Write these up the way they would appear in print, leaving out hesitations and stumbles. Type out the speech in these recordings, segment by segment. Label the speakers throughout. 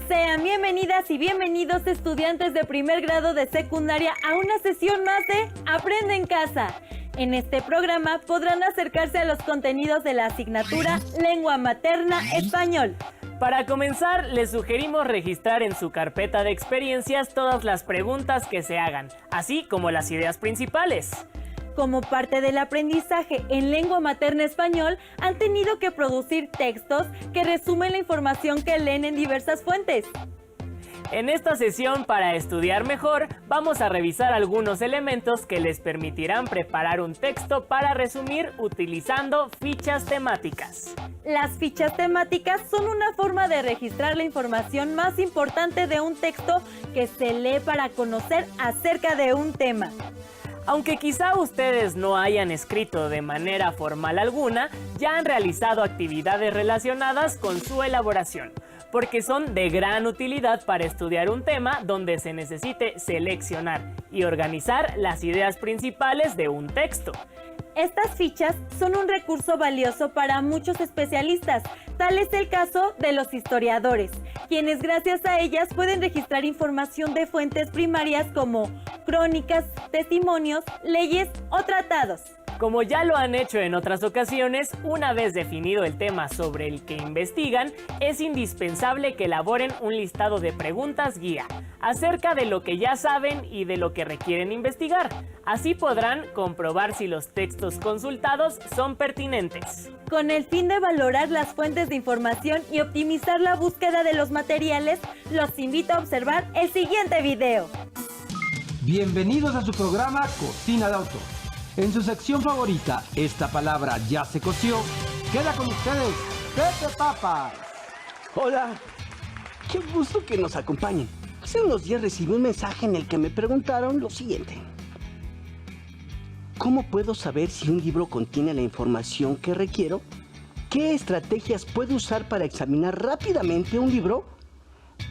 Speaker 1: Sean bienvenidas y bienvenidos estudiantes de primer grado de secundaria a una sesión más de Aprende en Casa. En este programa podrán acercarse a los contenidos de la asignatura Lengua Materna Español.
Speaker 2: Para comenzar, les sugerimos registrar en su carpeta de experiencias todas las preguntas que se hagan, así como las ideas principales.
Speaker 1: Como parte del aprendizaje en lengua materna español, han tenido que producir textos que resumen la información que leen en diversas fuentes.
Speaker 2: En esta sesión, para estudiar mejor, vamos a revisar algunos elementos que les permitirán preparar un texto para resumir utilizando fichas temáticas.
Speaker 1: Las fichas temáticas son una forma de registrar la información más importante de un texto que se lee para conocer acerca de un tema.
Speaker 2: Aunque quizá ustedes no hayan escrito de manera formal alguna, ya han realizado actividades relacionadas con su elaboración, porque son de gran utilidad para estudiar un tema donde se necesite seleccionar y organizar las ideas principales de un texto.
Speaker 1: Estas fichas son un recurso valioso para muchos especialistas, tal es el caso de los historiadores, quienes gracias a ellas pueden registrar información de fuentes primarias como crónicas, testimonios, leyes o tratados.
Speaker 2: Como ya lo han hecho en otras ocasiones, una vez definido el tema sobre el que investigan, es indispensable que elaboren un listado de preguntas guía acerca de lo que ya saben y de lo que requieren investigar. Así podrán comprobar si los textos consultados son pertinentes.
Speaker 1: Con el fin de valorar las fuentes de información y optimizar la búsqueda de los materiales, los invito a observar el siguiente video.
Speaker 3: Bienvenidos a su programa Cocina de Autor. En su sección favorita, esta palabra ya se coció. Queda con ustedes, Pepe Papas.
Speaker 4: Hola, qué gusto que nos acompañen. Hace unos días recibí un mensaje en el que me preguntaron lo siguiente. ¿Cómo puedo saber si un libro contiene la información que requiero? ¿Qué estrategias puedo usar para examinar rápidamente un libro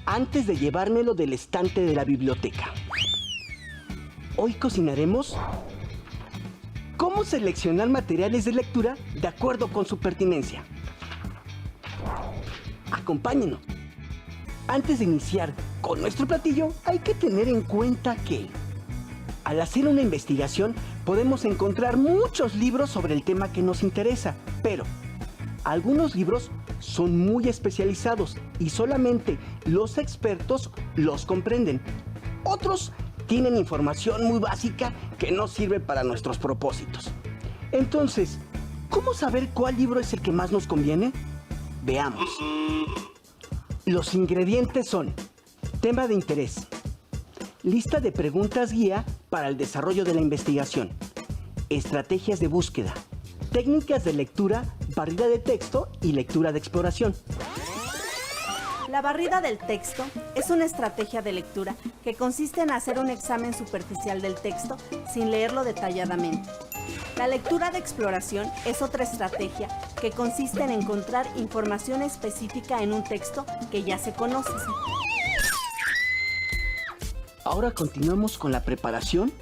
Speaker 4: antes de llevármelo del estante de la biblioteca? Hoy cocinaremos cómo seleccionar materiales de lectura de acuerdo con su pertinencia. Acompáñenos. Antes de iniciar con nuestro platillo, hay que tener en cuenta que al hacer una investigación podemos encontrar muchos libros sobre el tema que nos interesa, pero algunos libros son muy especializados y solamente los expertos los comprenden. Otros tienen información muy básica que no sirve para nuestros propósitos. Entonces, ¿cómo saber cuál libro es el que más nos conviene? Veamos. Los ingredientes son tema de interés, lista de preguntas guía para el desarrollo de la investigación, estrategias de búsqueda, técnicas de lectura, barrida de texto y lectura de exploración.
Speaker 5: La barrida del texto es una estrategia de lectura que consiste en hacer un examen superficial del texto sin leerlo detalladamente. La lectura de exploración es otra estrategia que consiste en encontrar información específica en un texto que ya se conoce.
Speaker 4: Ahora continuamos con la preparación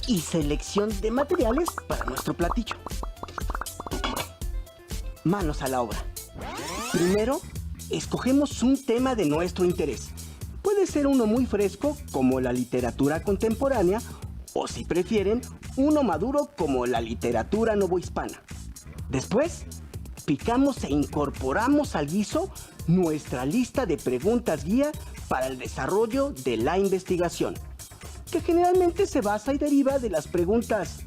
Speaker 4: y selección de materiales para nuestro platillo. Manos a la obra. Primero, escogemos un tema de nuestro interés. Puede ser uno muy fresco, como la literatura contemporánea, o si prefieren, uno maduro como la literatura novohispana. Después, picamos e incorporamos al guiso nuestra lista de preguntas guía para el desarrollo de la investigación, que generalmente se basa y deriva de las preguntas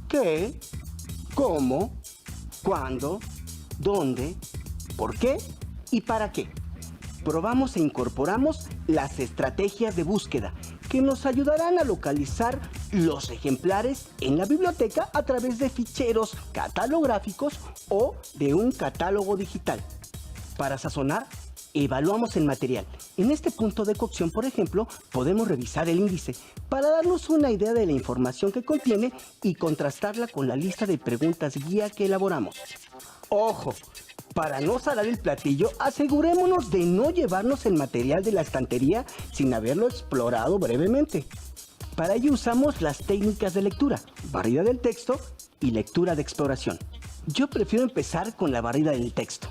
Speaker 4: ¿qué?, ¿cómo?, ¿cuándo?, ¿dónde?, ¿por qué?, ¿y para qué? Probamos e incorporamos las estrategias de búsqueda que nos ayudarán a localizar los ejemplares en la biblioteca a través de ficheros catalográficos o de un catálogo digital. Para sazonar, evaluamos el material. En este punto de cocción, por ejemplo, podemos revisar el índice para darnos una idea de la información que contiene y contrastarla con la lista de preguntas guía que elaboramos. ¡Ojo! Para no salar el platillo, asegurémonos de no llevarnos el material de la estantería sin haberlo explorado brevemente. Para ello usamos las técnicas de lectura, barrida del texto y lectura de exploración. Yo prefiero empezar con la barrida del texto.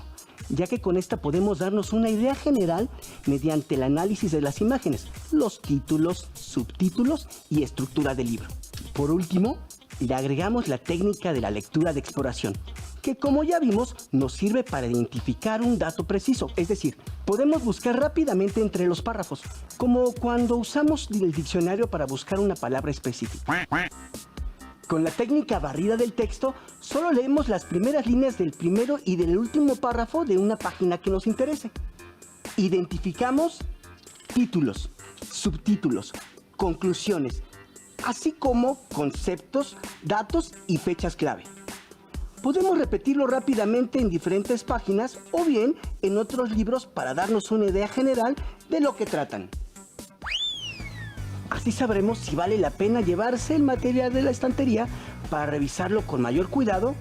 Speaker 4: ya que con esta podemos darnos una idea general mediante el análisis de las imágenes, los títulos, subtítulos y estructura del libro. Por último, le agregamos la técnica de la lectura de exploración, que como ya vimos, nos sirve para identificar un dato preciso, es decir, podemos buscar rápidamente entre los párrafos, como cuando usamos el diccionario para buscar una palabra específica. Con la técnica barrida del texto, solo leemos las primeras líneas del primero y del último párrafo de una página que nos interese. Identificamos títulos, subtítulos, conclusiones, así como conceptos, datos y fechas clave. Podemos repetirlo rápidamente en diferentes páginas o bien en otros libros para darnos una idea general de lo que tratan. Así sabremos si vale la pena llevarse el material de la estantería para revisarlo con mayor cuidado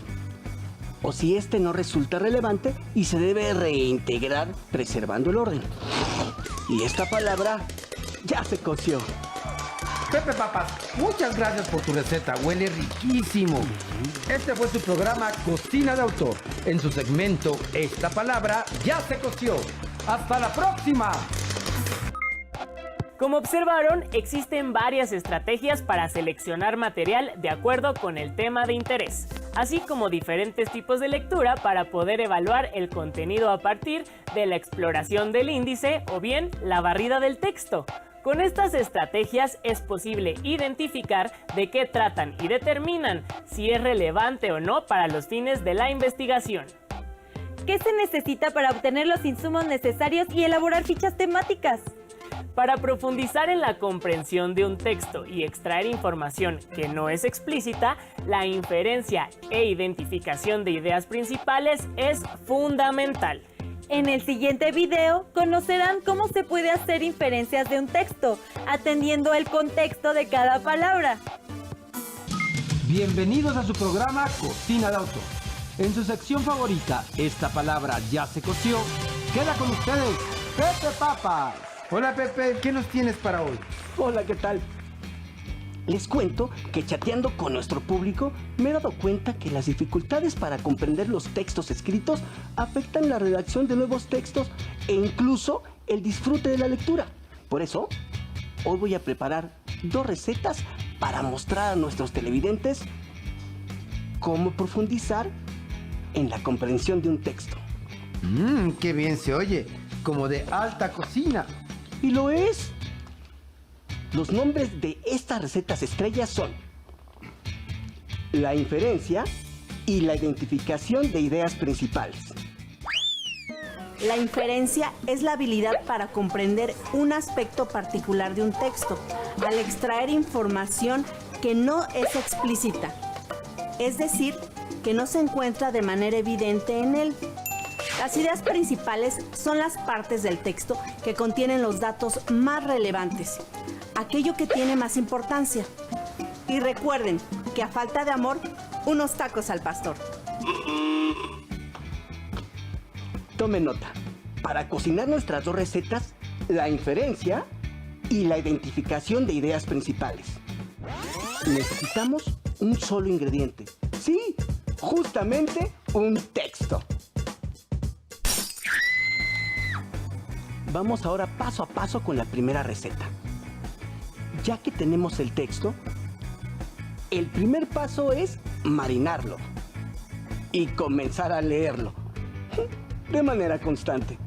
Speaker 4: o si este no resulta relevante y se debe reintegrar preservando el orden. Y esta palabra ya se coció.
Speaker 3: Pepe Papas, muchas gracias por tu receta, huele riquísimo. Este fue su programa Cocina de Autor. En su segmento, esta palabra ya se coció. ¡Hasta la próxima!
Speaker 2: Como observaron, existen varias estrategias para seleccionar material de acuerdo con el tema de interés, así como diferentes tipos de lectura para poder evaluar el contenido a partir de la exploración del índice o bien la barrida del texto. Con estas estrategias es posible identificar de qué tratan y determinan si es relevante o no para los fines de la investigación.
Speaker 1: ¿Qué se necesita para obtener los insumos necesarios y elaborar fichas temáticas?
Speaker 2: Para profundizar en la comprensión de un texto y extraer información que no es explícita, la inferencia e identificación de ideas principales es fundamental.
Speaker 1: En el siguiente video conocerán cómo se puede hacer inferencias de un texto, atendiendo el contexto de cada palabra.
Speaker 3: Bienvenidos a su programa Cocina de Autor. En su sección favorita, esta palabra ya se coció, queda con ustedes Pepe Papas. Hola Pepe, ¿qué nos tienes para hoy?
Speaker 4: Hola, ¿qué tal? Les cuento que chateando con nuestro público me he dado cuenta que las dificultades para comprender los textos escritos afectan la redacción de nuevos textos e incluso el disfrute de la lectura. Por eso, hoy voy a preparar 2 recetas para mostrar a nuestros televidentes cómo profundizar en la comprensión de un texto.
Speaker 3: ¡Qué bien se oye! Como de alta cocina.
Speaker 4: Y lo es. Los nombres de estas recetas estrellas son la inferencia y la identificación de ideas principales.
Speaker 5: La inferencia es la habilidad para comprender un aspecto particular de un texto, al extraer información que no es explícita, es decir, que no se encuentra de manera evidente en él. Las ideas principales son las partes del texto que contienen los datos más relevantes, aquello que tiene más importancia. Y recuerden que a falta de amor, unos tacos al pastor.
Speaker 4: Tomen nota. Para cocinar nuestras 2 recetas, la inferencia y la identificación de ideas principales, necesitamos un solo ingrediente. Sí, justamente un texto. Vamos ahora paso a paso con la primera receta. Ya que tenemos el texto, el primer paso es marinarlo y comenzar a leerlo de manera constante.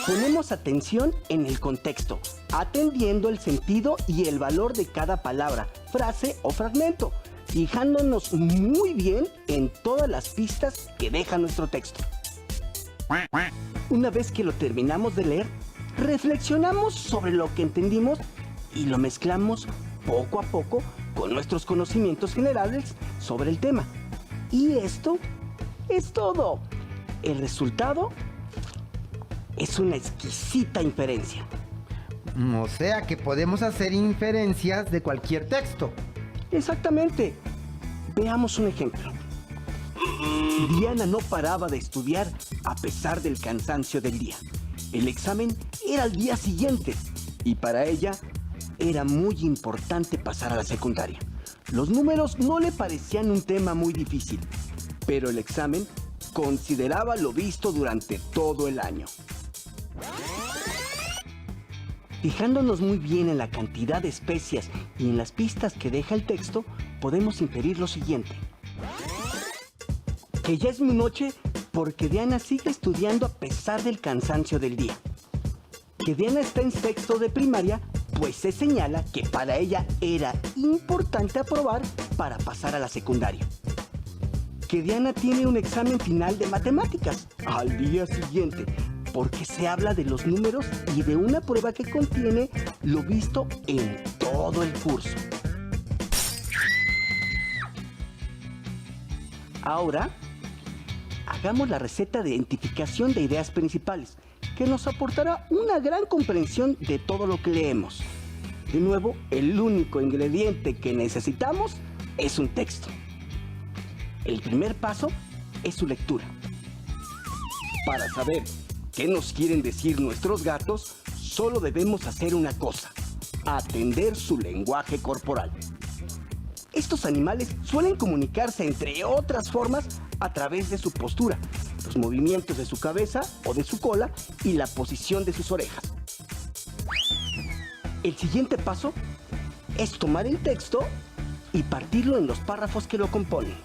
Speaker 4: Ponemos atención en el contexto, atendiendo el sentido y el valor de cada palabra, frase o fragmento, fijándonos muy bien en todas las pistas que deja nuestro texto. Una vez que lo terminamos de leer, reflexionamos sobre lo que entendimos y lo mezclamos poco a poco con nuestros conocimientos generales sobre el tema. Y esto es todo. El resultado es una exquisita inferencia.
Speaker 6: O sea que podemos hacer inferencias de cualquier texto.
Speaker 4: Exactamente. Veamos un ejemplo. Diana no paraba de estudiar a pesar del cansancio del día. El examen era al día siguiente y para ella era muy importante pasar a la secundaria. Los números no le parecían un tema muy difícil, pero el examen consideraba lo visto durante todo el año. Fijándonos muy bien en la cantidad de especias y en las pistas que deja el texto, podemos inferir lo siguiente. Que ya es muy noche porque Diana sigue estudiando a pesar del cansancio del día. Que Diana está en sexto de primaria, pues se señala que para ella era importante aprobar para pasar a la secundaria. Que Diana tiene un examen final de matemáticas al día siguiente, porque se habla de los números y de una prueba que contiene lo visto en todo el curso. Ahora, hagamos la receta de identificación de ideas principales, que nos aportará una gran comprensión de todo lo que leemos. De nuevo, el único ingrediente que necesitamos es un texto. El primer paso es su lectura. Para saber qué nos quieren decir nuestros gatos, solo debemos hacer una cosa: atender su lenguaje corporal. Estos animales suelen comunicarse, entre otras formas, a través de su postura, los movimientos de su cabeza o de su cola y la posición de sus orejas. El siguiente paso es tomar el texto y partirlo en los párrafos que lo componen.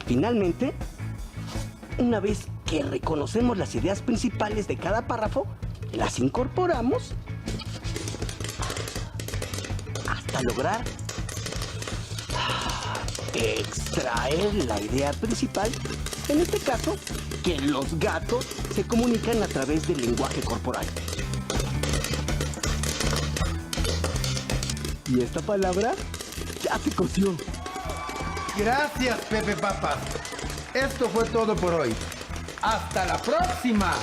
Speaker 4: Finalmente, una vez que reconocemos las ideas principales de cada párrafo, las incorporamos hasta lograr extraer la idea principal, en este caso, que los gatos se comunican a través del lenguaje corporal. Y esta palabra ya se coció.
Speaker 3: Gracias, Pepe Papas. Esto fue todo por hoy. ¡Hasta la próxima!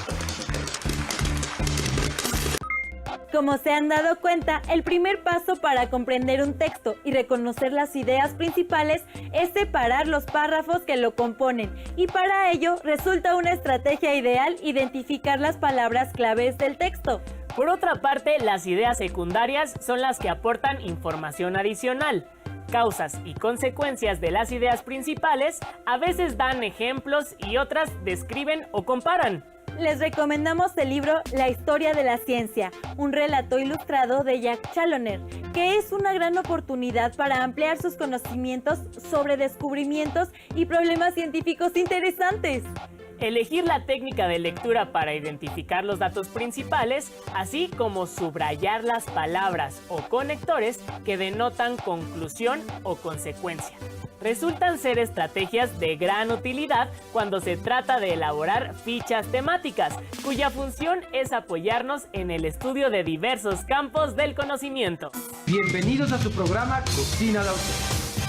Speaker 1: Como se han dado cuenta, el primer paso para comprender un texto y reconocer las ideas principales es separar los párrafos que lo componen, y para ello resulta una estrategia ideal identificar las palabras claves del texto.
Speaker 2: Por otra parte, las ideas secundarias son las que aportan información adicional. Causas y consecuencias de las ideas principales a veces dan ejemplos y otras describen o comparan.
Speaker 1: Les recomendamos el libro La historia de la ciencia, un relato ilustrado de Jack Challoner, que es una gran oportunidad para ampliar sus conocimientos sobre descubrimientos y problemas científicos interesantes.
Speaker 2: Elegir la técnica de lectura para identificar los datos principales, así como subrayar las palabras o conectores que denotan conclusión o consecuencia. Resultan ser estrategias de gran utilidad cuando se trata de elaborar fichas temáticas, cuya función es apoyarnos en el estudio de diversos campos del conocimiento.
Speaker 3: Bienvenidos a su programa Cocina de Autor.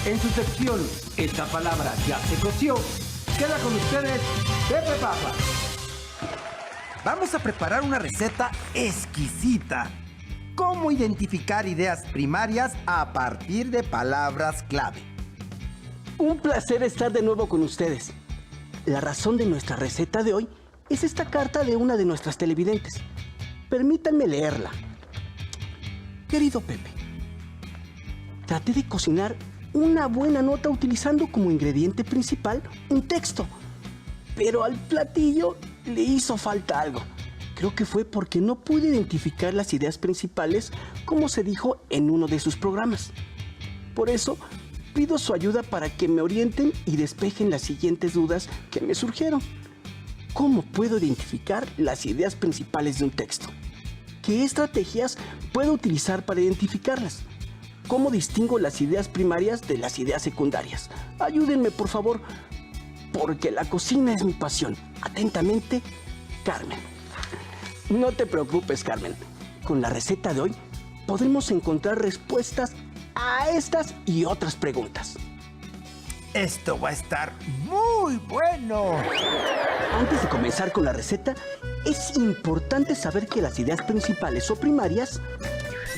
Speaker 3: En su sección Esta palabra ya se coció, queda con ustedes Pepe Papas.
Speaker 6: Vamos a preparar una receta exquisita. ¿Cómo identificar ideas primarias a partir de palabras clave?
Speaker 4: Un placer estar de nuevo con ustedes. La razón de nuestra receta de hoy es esta carta de una de nuestras televidentes. Permítanme leerla. Querido Pepe, traté de cocinar una buena nota utilizando como ingrediente principal un texto, pero al platillo le hizo falta algo. Creo que fue porque no pude identificar las ideas principales como se dijo en uno de sus programas. Por eso, pido su ayuda para que me orienten y despejen las siguientes dudas que me surgieron. ¿Cómo puedo identificar las ideas principales de un texto? ¿Qué estrategias puedo utilizar para identificarlas? ¿Cómo distingo las ideas primarias de las ideas secundarias? Ayúdenme, por favor, porque la cocina es mi pasión. Atentamente, Carmen. No te preocupes, Carmen. Con la receta de hoy podremos encontrar respuestas a estas y otras preguntas.
Speaker 6: Esto va a estar muy bueno.
Speaker 4: Antes de comenzar con la receta, es importante saber que las ideas principales o primarias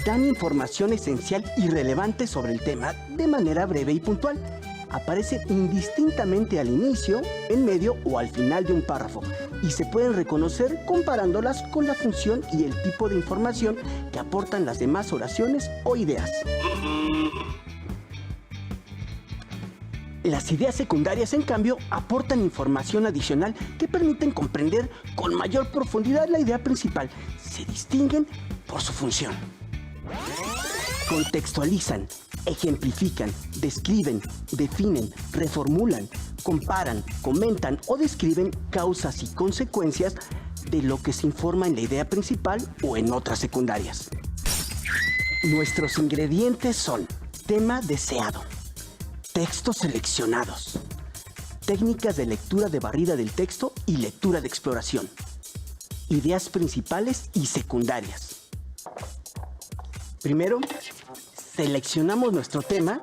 Speaker 4: dan información esencial y relevante sobre el tema de manera breve y puntual. aparecen indistintamente al inicio, en medio o al final de un párrafo y se pueden reconocer comparándolas con la función y el tipo de información que aportan las demás oraciones o ideas. Las ideas secundarias, en cambio, aportan información adicional que permiten comprender con mayor profundidad la idea principal. Se distinguen por su función. Contextualizan, ejemplifican, describen, definen, reformulan, comparan, comentan o describen causas y consecuencias de lo que se informa en la idea principal o en otras secundarias. Nuestros ingredientes son tema deseado, textos seleccionados, técnicas de lectura de barrida del texto y lectura de exploración, ideas principales y secundarias. Primero, seleccionamos nuestro tema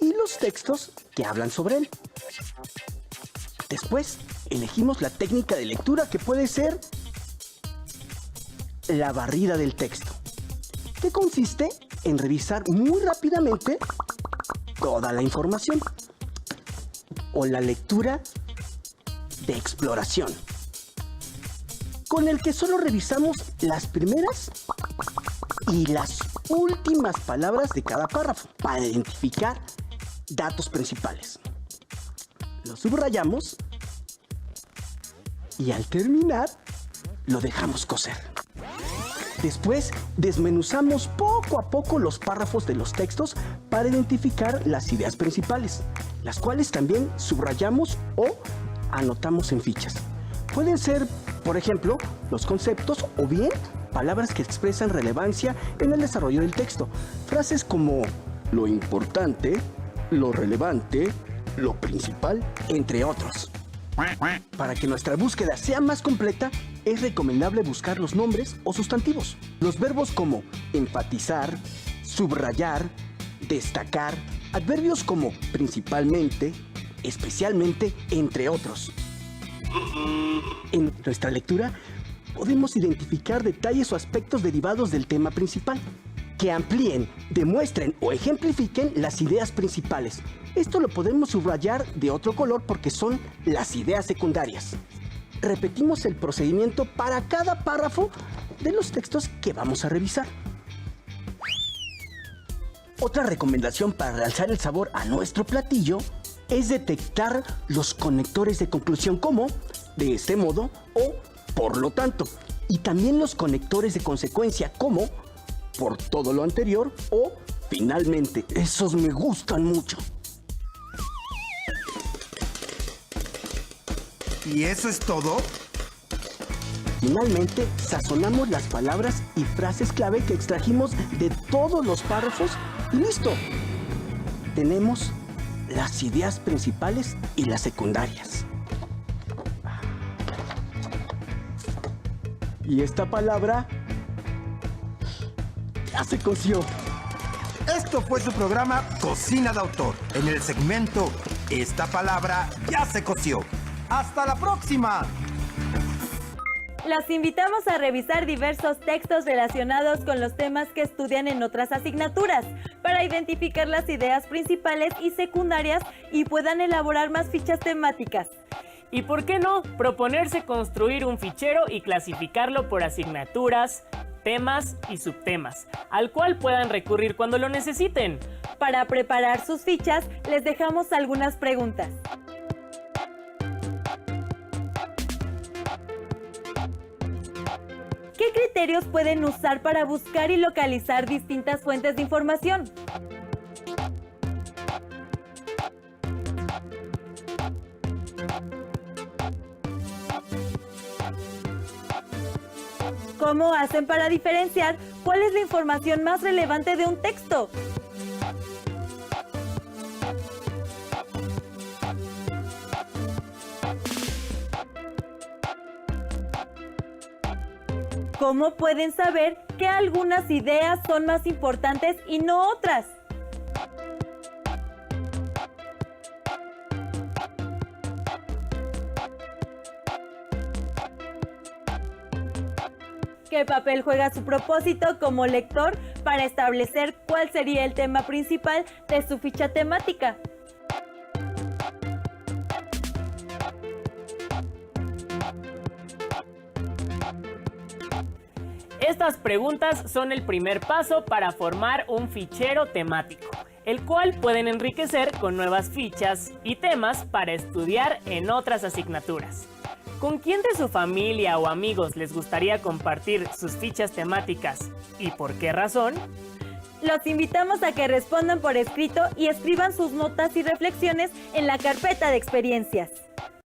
Speaker 4: y los textos que hablan sobre él. Después, elegimos la técnica de lectura que puede ser la barrida del texto, que consiste en revisar muy rápidamente toda la información, o la lectura de exploración, con el que solo revisamos las primeras y las últimas palabras de cada párrafo para identificar datos principales. Lo subrayamos y al terminar lo dejamos coser. Después, desmenuzamos poco a poco los párrafos de los textos para identificar las ideas principales, las cuales también subrayamos o anotamos en fichas. Pueden ser, por ejemplo, los conceptos o bien palabras que expresan relevancia en el desarrollo del texto. Frases como lo importante, lo relevante, lo principal, entre otros. Para que nuestra búsqueda sea más completa, es recomendable buscar los nombres o sustantivos. Los verbos como enfatizar, subrayar, destacar, adverbios como principalmente, especialmente, entre otros. En nuestra lectura podemos identificar detalles o aspectos derivados del tema principal, que amplíen, demuestren o ejemplifiquen las ideas principales. Esto lo podemos subrayar de otro color porque son las ideas secundarias. Repetimos el procedimiento para cada párrafo de los textos que vamos a revisar. Otra recomendación para realzar el sabor a nuestro platillo es detectar los conectores de conclusión como de este modo o por lo tanto, y también los conectores de consecuencia como por todo lo anterior o finalmente. Esos me gustan mucho.
Speaker 6: ¿Y eso es todo?
Speaker 4: Finalmente, sazonamos las palabras y frases clave que extrajimos de todos los párrafos y ¡listo! Tenemos las ideas principales y las secundarias. Y esta palabra ya se coció.
Speaker 6: Esto fue su programa Cocina de Autor, en el segmento Esta palabra ya se coció. ¡Hasta la próxima!
Speaker 1: Los invitamos a revisar diversos textos relacionados con los temas que estudian en otras asignaturas para identificar las ideas principales y secundarias y puedan elaborar más fichas temáticas.
Speaker 2: ¿Y por qué no proponerse construir un fichero y clasificarlo por asignaturas, temas y subtemas, al cual puedan recurrir cuando lo necesiten?
Speaker 1: Para preparar sus fichas, les dejamos algunas preguntas. ¿Qué criterios pueden usar para buscar y localizar distintas fuentes de información? ¿Cómo hacen para diferenciar cuál es la información más relevante de un texto? ¿Cómo pueden saber que algunas ideas son más importantes y no otras? ¿Qué papel juega su propósito como lector para establecer cuál sería el tema principal de su ficha temática?
Speaker 2: Estas preguntas son el primer paso para formar un fichero temático, el cual pueden enriquecer con nuevas fichas y temas para estudiar en otras asignaturas. ¿Con quién de su familia o amigos les gustaría compartir sus fichas temáticas y por qué razón?
Speaker 1: Los invitamos a que respondan por escrito y escriban sus notas y reflexiones en la carpeta de experiencias.